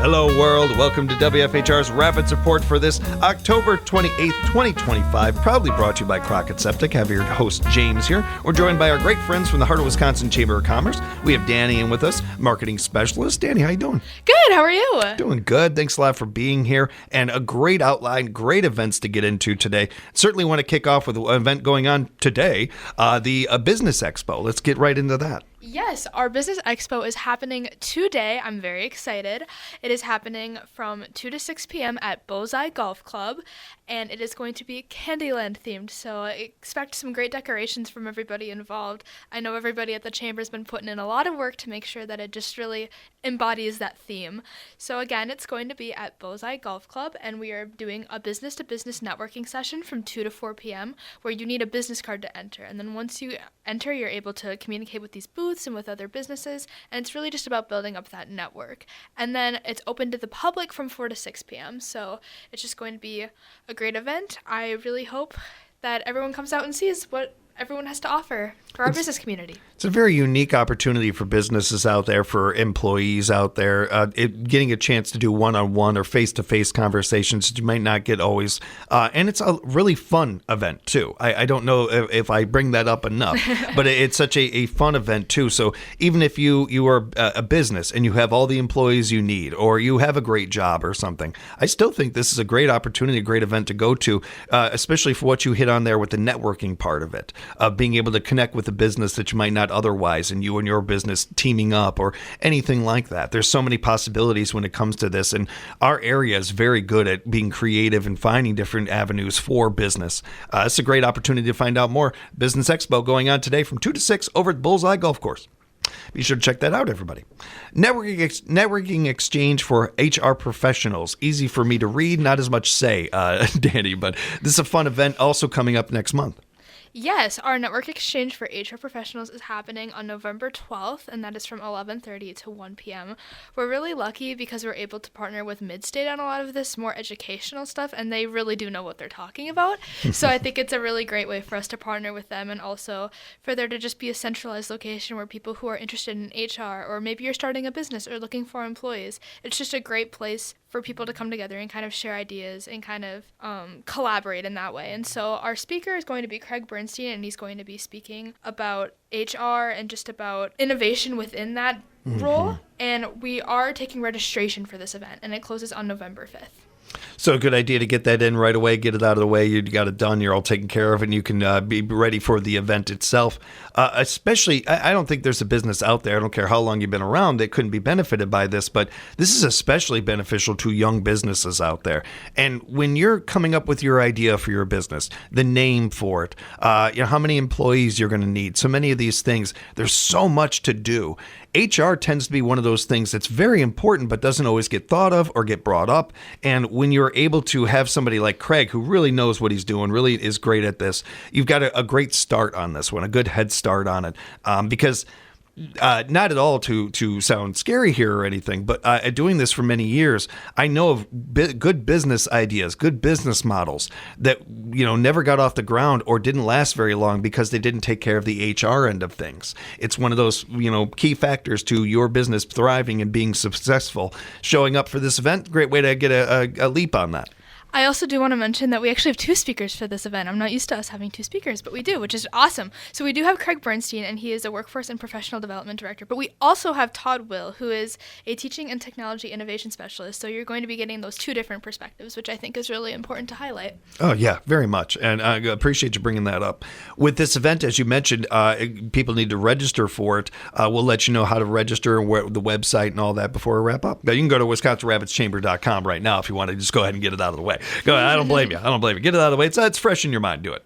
Hello, world. Welcome to WFHR's Rapids Report for this October 28th, 2025. Proudly brought to you by Crockett Septic. I have your host, James, here. We're joined by our great friends from the Heart of Wisconsin Chamber of Commerce. We have Danny in with us, marketing specialist. Danny, how you doing? Good. How are you? Doing good. Thanks a lot for being here. And a great outline, great events to get into today. Certainly want to kick off with an event going on today, the Business Expo. Let's get right into that. Yes, our Business Expo is happening today. I'm very excited. It is happening from 2 to 6 p.m. at Bullseye Golf Club, and it is going to be Candyland themed, so expect some great decorations from everybody involved. I know everybody at the Chamber has been putting in a lot of work to make sure that it just really embodies that theme. So again, it's going to be at Bullseye Golf Club, and we are doing a business-to-business networking session from 2 to 4 p.m. where you need a business card to enter, and then once you enter, you're able to communicate with these booths and with other businesses, and it's really just about building up that network. And then it's open to the public from 4 to 6 p.m., so it's just going to be a great event. I really hope that everyone comes out and sees what everyone has to offer for our business community. It's a very unique opportunity for businesses out there, for employees out there, getting a chance to do one-on-one or face-to-face conversations that you might not get always. And it's a really fun event, too. I don't know if I bring that up enough, but it's such a fun event, too. So even if you are a business and you have all the employees you need, or you have a great job or something, I still think this is a great opportunity, a great event to go to, especially for what you hit on there with the networking part of it. Being able to connect with a business that you might not otherwise, and you and your business teaming up or anything like that. There's so many possibilities when it comes to this, and our area is very good at being creative and finding different avenues for business. It's a great opportunity to find out more. Business Expo going on today from 2 to 6 over at Bullseye Golf Course. Be sure to check that out, everybody. Networking exchange for HR professionals. Easy for me to read, not as much say, Danny, but this is a fun event also coming up next month. Yes, our network exchange for HR professionals is happening on November 12th, and that is from 11:30 to 1 p.m. We're really lucky because we're able to partner with Midstate on a lot of this more educational stuff, and they really do know what they're talking about. So I think it's a really great way for us to partner with them, and also for there to just be a centralized location where people who are interested in HR, or maybe you're starting a business or looking for employees, it's just a great place for people to come together and kind of share ideas and kind of collaborate in that way. And so our speaker is going to be Craig Bernstein, and he's going to be speaking about HR and just about innovation within that role. And we are taking registration for this event, and it closes on November 5th. So a good idea to get that in right away, get it out of the way. You got it done. You're all taken care of, and you can be ready for the event itself. Especially, I don't think there's a business out there, I don't care how long you've been around, that couldn't be benefited by this, but this is especially beneficial to young businesses out there. And when you're coming up with your idea for your business, the name for it, how many employees you're going to need, so many of these things, there's so much to do. HR tends to be one of those things that's very important but doesn't always get thought of or get brought up. And when you're able to have somebody like Craig, who really knows what he's doing, really is great at this, you've got a great start on this one, a good head start on it. Because not at all to sound scary here or anything, but doing this for many years, I know of good business ideas, good business models that never got off the ground or didn't last very long because they didn't take care of the HR end of things. It's one of those key factors to your business thriving and being successful. Showing up for this event, great way to get a leap on that. I also do want to mention that we actually have 2 speakers for this event. I'm not used to us having 2 speakers, but we do, which is awesome. So we do have Craig Bernstein, and he is a workforce and professional development director. But we also have Todd Will, who is a teaching and technology innovation specialist. So you're going to be getting those 2 different perspectives, which I think is really important to highlight. Oh, yeah, very much. And I appreciate you bringing that up. With this event, as you mentioned, people need to register for it. We'll let you know how to register and where the website and all that before we wrap up. Now, you can go to WisconsinRapidsChamber.com right now if you want to just go ahead and get it out of the way. Go ahead. I don't blame you. Get it out of the way. It's fresh in your mind. Do it.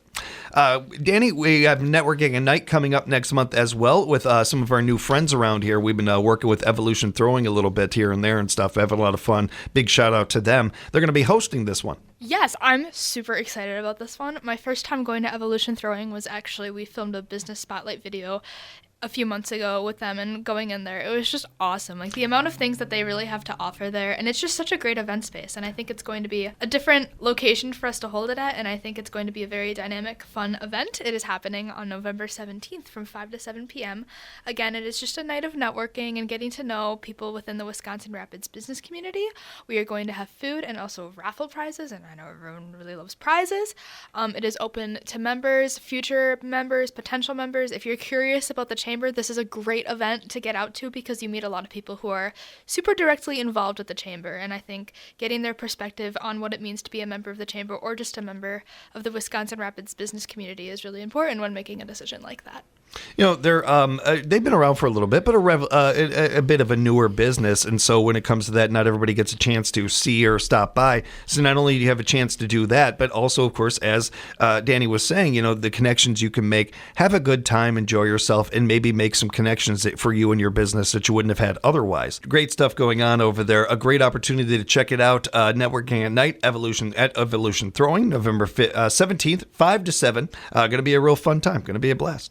Danny, we have Networking Ignite coming up next month as well with some of our new friends around here. We've been working with Evolution Throwing a little bit here and there and stuff. Having a lot of fun. Big shout out to them. They're going to be hosting this one. Yes, I'm super excited about this one. My first time going to Evolution Throwing was actually, we filmed a business spotlight video a few months ago with them and going in there. It was just awesome. Like the amount of things that they really have to offer there. And it's just such a great event space. And I think it's going to be a different location for us to hold it at. And I think it's going to be a very dynamic, fun event. It is happening on November 17th from 5 to 7 p.m. Again, it is just a night of networking and getting to know people within the Wisconsin Rapids business community. We are going to have food and also raffle prizes. And I know everyone really loves prizes. It is open to members, future members, potential members. If you're curious about the chamber, this is a great event to get out to because you meet a lot of people who are super directly involved with the chamber. And I think getting their perspective on what it means to be a member of the chamber or just a member of the Wisconsin Rapids business community is really important when making a decision like that. You know, they've been around for a little bit, but a bit of a newer business. And so when it comes to that, not everybody gets a chance to see or stop by. So not only do you have a chance to do that, but also, of course, as Danny was saying, you know, the connections you can make, have a good time, enjoy yourself, and maybe make some connections for you and your business that you wouldn't have had otherwise. Great stuff going on over there. A great opportunity to check it out. Networking at Night, Evolution Throwing, November 17th, 5 to 7. Going to be a real fun time. Going to be a blast.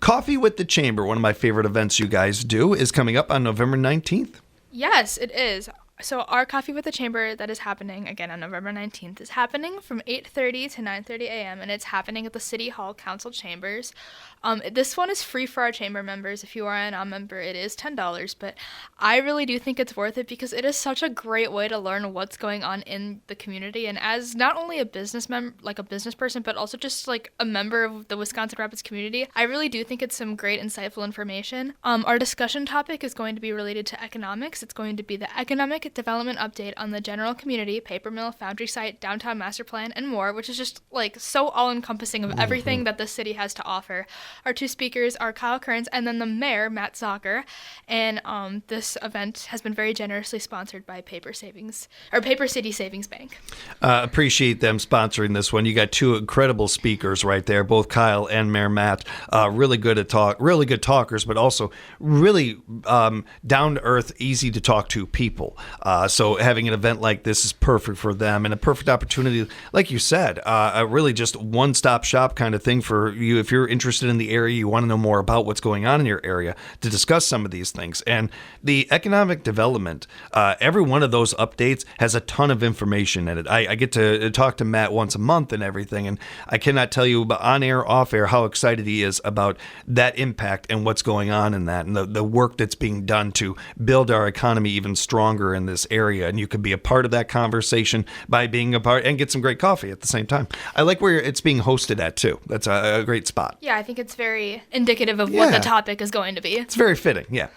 Coffee with the Chamber, one of my favorite events you guys do, is coming up on November 19th. Yes, it is. So our Coffee with the Chamber that is happening, again, on November 19th, is happening from 8:30 to 9:30 a.m., and it's happening at the City Hall Council Chambers. This one is free for our chamber members. If you are a non-member, it is $10, but I really do think it's worth it because it is such a great way to learn what's going on in the community. And as not only a business person, but also just like a member of the Wisconsin Rapids community, I really do think it's some great, insightful information. Our discussion topic is going to be related to economics. It's going to be the economic development update on the general community, paper mill, foundry site, downtown master plan, and more, which is just like so all-encompassing of everything that the city has to offer. Our two speakers are Kyle Kearns and then the mayor, Matt Zocker. And this event has been very generously sponsored by Paper City Savings Bank. Appreciate them sponsoring this one. You got two incredible speakers right there, both Kyle and Mayor Matt. Really good talkers, but also really down to earth, easy to talk to people. So having an event like this is perfect for them and a perfect opportunity, like you said, really just one-stop shop kind of thing for you if you're interested in the area, you want to know more about what's going on in your area to discuss some of these things. And the economic development, every one of those updates has a ton of information in it. I get to talk to Matt once a month and everything, and I cannot tell you on air, off air, how excited he is about that impact and what's going on in that and the work that's being done to build our economy even stronger in this area. And you can be a part of that conversation by being a part and get some great coffee at the same time. I like where it's being hosted at too. That's a great spot. Yeah, I think it's very indicative of what the topic is going to be. It's very fitting. Yeah.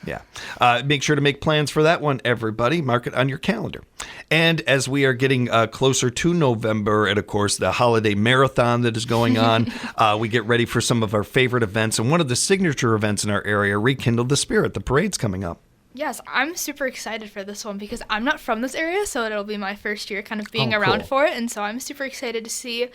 Make sure to make plans for that one, everybody. Mark it on your calendar. And as we are getting closer to November and, of course, the holiday marathon that is going on, we get ready for some of our favorite events. And one of the signature events in our area, Rekindle the Spirit. The parade's coming up. Yes, I'm super excited for this one because I'm not from this area, so it'll be my first year kind of being around for it. And so I'm super excited to see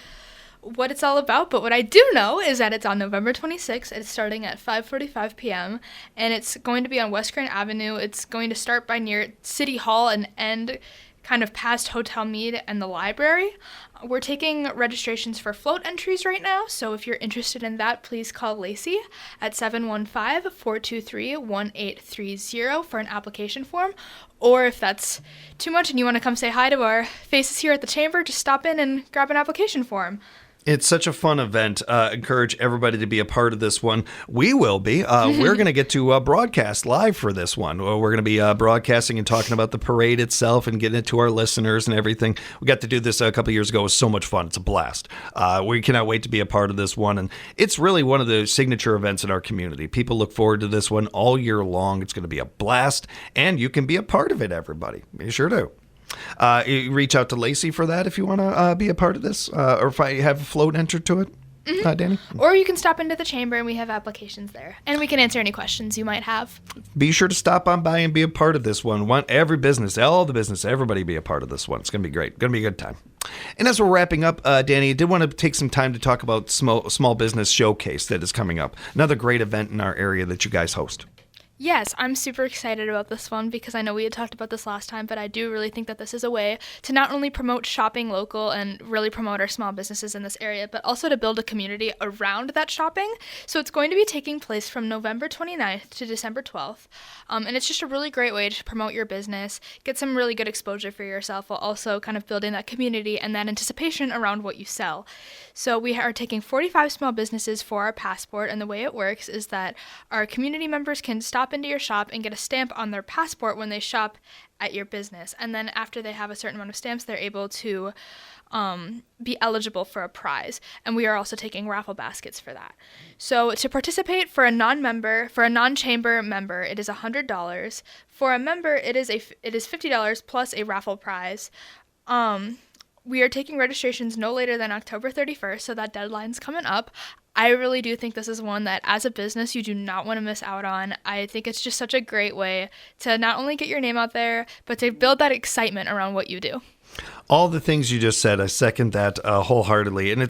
what it's all about. But what I do know is that it's on November 26th. It's starting at 5:45 p.m. and it's going to be on West Grand Avenue. It's going to start by near City Hall and end kind of past Hotel Mead and the library. We're taking registrations for float entries right now, so if you're interested in that, please call Lacey at 715-423-1830 for an application form. Or if that's too much and you want to come say hi to our faces here at the chamber, just stop in and grab an application form. It's such a fun event. Encourage everybody to be a part of this one. We will be. We're going to get to broadcast live for this one. We're going to be broadcasting and talking about the parade itself and getting it to our listeners and everything. We got to do this a couple years ago. It was so much fun. It's a blast. We cannot wait to be a part of this one. And it's really one of the signature events in our community. People look forward to this one all year long. It's going to be a blast. And you can be a part of it, everybody. You sure do. You reach out to Lacey for that if you want to be a part of this, or if I have a float entered to it, Danny. Or you can stop into the chamber and we have applications there, and we can answer any questions you might have. Be sure to stop on by and be a part of this one. Want every business, all the business, everybody be a part of this one. It's going to be great. Going to be a good time. And as we're wrapping up, Danny, I did want to take some time to talk about Small Business Showcase that is coming up. Another great event in our area that you guys host. Yes, I'm super excited about this one because I know we had talked about this last time, but I do really think that this is a way to not only promote shopping local and really promote our small businesses in this area, but also to build a community around that shopping. So it's going to be taking place from November 29th to December 12th. And it's just a really great way to promote your business, get some really good exposure for yourself while also kind of building that community and that anticipation around what you sell. So we are taking 45 small businesses for our passport, and the way it works is that our community members can stop into your shop and get a stamp on their passport when they shop at your business. And then after they have a certain amount of stamps, they're able to be eligible for a prize. And we are also taking raffle baskets for that. So to participate for a non-chamber member, it is $100. For a member, it is $50 plus a raffle prize. We are taking registrations no later than October 31st, so that deadline's coming up. I really do think this is one that, as a business, you do not want to miss out on. I think it's just such a great way to not only get your name out there, but to build that excitement around what you do. All the things you just said, I second that wholeheartedly. And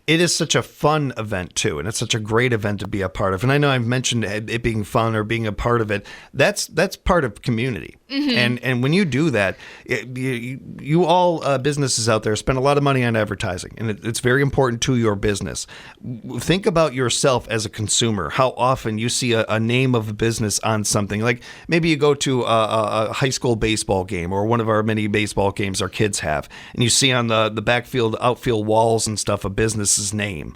it is such a fun event, too, and it's such a great event to be a part of. And I know I've mentioned it being fun or being a part of it. That's part of community. Mm-hmm. And when you do that, you all businesses out there spend a lot of money on advertising, and it's very important to your business. Think about yourself as a consumer, how often you see a name of a business on something. Like maybe you go to a high school baseball game or one of our many baseball games our kids have, and you see on the backfield, outfield walls and stuff a business's name.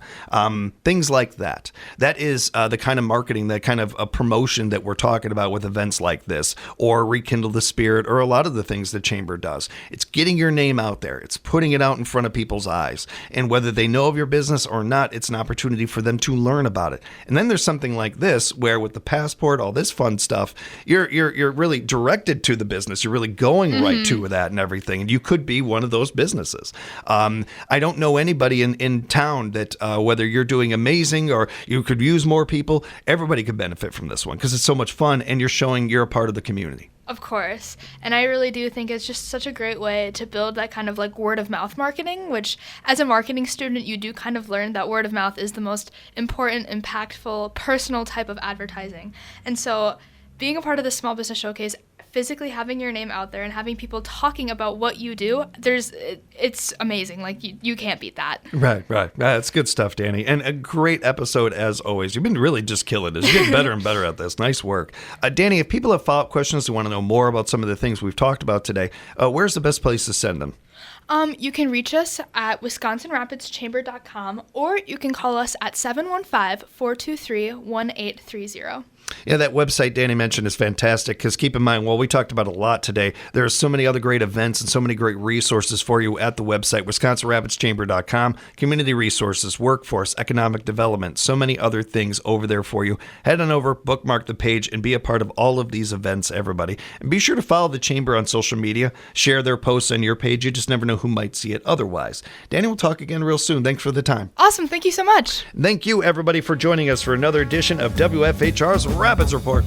Things like that. That is the kind of marketing, that kind of a promotion that we're talking about with events like this, or Rekindle the Spirit, or a lot of the things the Chamber does. It's getting your name out there. It's putting it out in front of people's eyes. And whether they know of your business or not, it's an opportunity for them to learn about it. And then there's something like this, where with the passport, all this fun stuff, you're really directed to the business. You're really going right to that and everything. And you could be one of those businesses. I don't know anybody in town that whether you're doing amazing or you could use more people, everybody could benefit from this one because it's so much fun and you're showing you're a part of the community. Of course. And I really do think it's just such a great way to build that kind of like word of mouth marketing, which as a marketing student, you do kind of learn that word of mouth is the most important, impactful, personal type of advertising. And so being a part of the Small Business Showcase, physically having your name out there and having people talking about what you do, it's amazing. Like you can't beat that. Right. That's good stuff, Danny. And a great episode as always. You've been really just killing it. You're getting better and better at this. Nice work. Danny, if people have follow-up questions, they want to know more about some of the things we've talked about today, where's the best place to send them? You can reach us at wisconsinrapidschamber.com, or you can call us at 715-423-1830. Yeah, that website Danny mentioned is fantastic because keep in mind, while we talked about a lot today, there are so many other great events and so many great resources for you at the website, wisconsinrapidschamber.com, community resources, workforce, economic development, so many other things over there for you. Head on over, bookmark the page, and be a part of all of these events, everybody. And be sure to follow the Chamber on social media, share their posts on your page. You just never know who might see it otherwise. Danny, we'll talk again real soon. Thanks for the time. Awesome. Thank you so much. Thank you, everybody, for joining us for another edition of WFHR's Rapids Report.